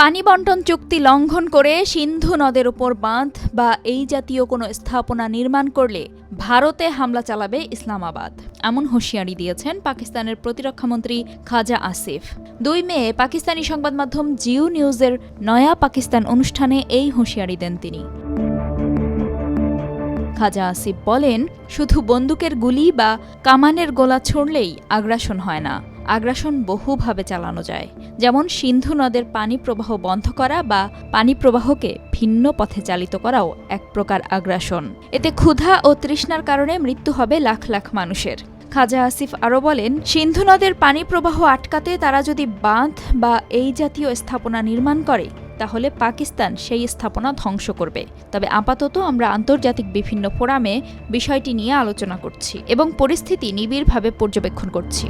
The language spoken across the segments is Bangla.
পানি বণ্টন চুক্তি লঙ্ঘন করে সিন্ধু নদের উপর বাঁধ বা এই জাতীয় কোনো স্থাপনা নির্মাণ করলে ভারতে হামলা চালাবে ইসলামাবাদ, এমন হুঁশিয়ারি দিয়েছেন পাকিস্তানের প্রতিরক্ষামন্ত্রী খাজা আসিফ। 2 মে পাকিস্তানি সংবাদ মাধ্যম জিও নিউজের নয়া পাকিস্তান অনুষ্ঠানে এই হুঁশিয়ারি দেন তিনি। খাজা আসিফ বলেন, শুধু বন্দুকের গুলি বা কামানের গোলা ছুড়লেই আগ্রাসন হয় না, আগ্রাসন বহুভাবে চালানো যায়। যেমন সিন্ধু নদের পানি প্রবাহ বন্ধ করা বা পানি প্রবাহকে ভিন্ন পথে চালিত করাও এক প্রকার আগ্রাসন। এতে ক্ষুধা ও তৃষ্ণার কারণে মৃত্যু হবে লাখ লাখ মানুষের। খাজা আসিফ আরও বলেন, সিন্ধু নদের পানি প্রবাহ আটকাতে তারা যদি বাঁধ বা এই জাতীয় স্থাপনা নির্মাণ করে তাহলে পাকিস্তান সেই স্থাপনা ধ্বংস করবে। তবে আপাতত আমরা আন্তর্জাতিক বিভিন্ন ফোরামে বিষয়টি নিয়ে আলোচনা করছি এবং পরিস্থিতি নিবিড়ভাবে পর্যবেক্ষণ করছি।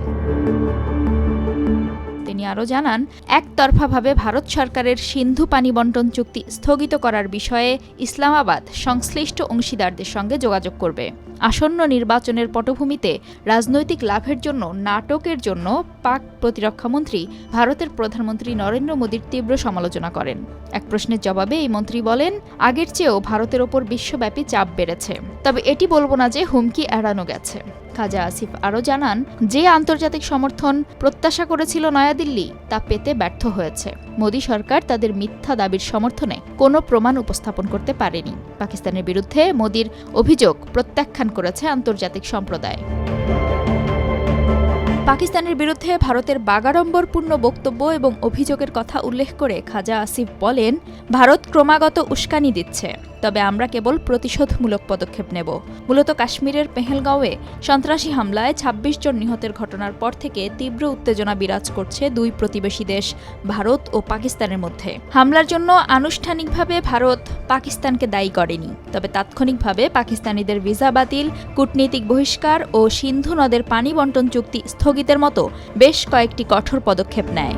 তিনি আরও জানান, একতরফাভাবে ভারত সরকারের সিন্ধু পানি বণ্টন চুক্তি স্থগিত করার বিষয়ে ইসলামাবাদ সংশ্লিষ্ট অংশীদারদের সঙ্গে যোগাযোগ করবে। আসন্ন নির্বাচনের পটভূমিতে রাজনৈতিক লাভের জন্য নাটকের জন্য পাক প্রতিরক্ষামন্ত্রী ভারতের প্রধানমন্ত্রী নরেন্দ্র মোদীর তীব্র সমালোচনা করেন। এক প্রশ্নের জবাবে এই মন্ত্রী বলেন, আগের চেয়েও ভারতের ওপর বিশ্বব্যাপী চাপ বেড়েছে, তবে এটি বলবো না যে হুমকি এড়ানো গেছে। খাজা আসিফ আরও জানান, যে আন্তর্জাতিক সমর্থন প্রত্যাশা করেছিল নয়াদিল্লি তা পেতে ব্যর্থ হয়েছে। মোদী সরকার তাদের মিথ্যা দাবির সমর্থনে কোনো প্রমাণ উপস্থাপন করতে পারেনি। পাকিস্তানের বিরুদ্ধে মোদীর অভিযোগ প্রত্যাখ্যান করেছে আন্তর্জাতিক সম্প্রদায়। পাকিস্তানের বিরুদ্ধে ভারতের বাগাড়ম্বরপূর্ণ বক্তব্য এবং অভিযোগের কথা উল্লেখ করে খাজা আসিফ বলেন, ভারত ক্রমাগত উস্কানি দিচ্ছে, তবে আমরা কেবল প্রতিশোধমূলক পদক্ষেপ নেব। মূলত কাশ্মীরের পেহেলগাঁওয়ে সন্ত্রাসী হামলায় ২৬ জন নিহতের ঘটনার পর থেকে তীব্র উত্তেজনা বিরাজ করছে দুই প্রতিবেশী দেশ ভারত ও পাকিস্তানের মধ্যে। হামলার জন্য আনুষ্ঠানিকভাবে ভারত পাকিস্তানকে দায়ী করেনি, তবে তাৎক্ষণিকভাবে পাকিস্তানিদের ভিসা বাতিল, কূটনীতিক বহিষ্কার ও সিন্ধু নদের পানি বণ্টন চুক্তি স্থগিতের মতো বেশ কয়েকটি কঠোর পদক্ষেপ নেয়।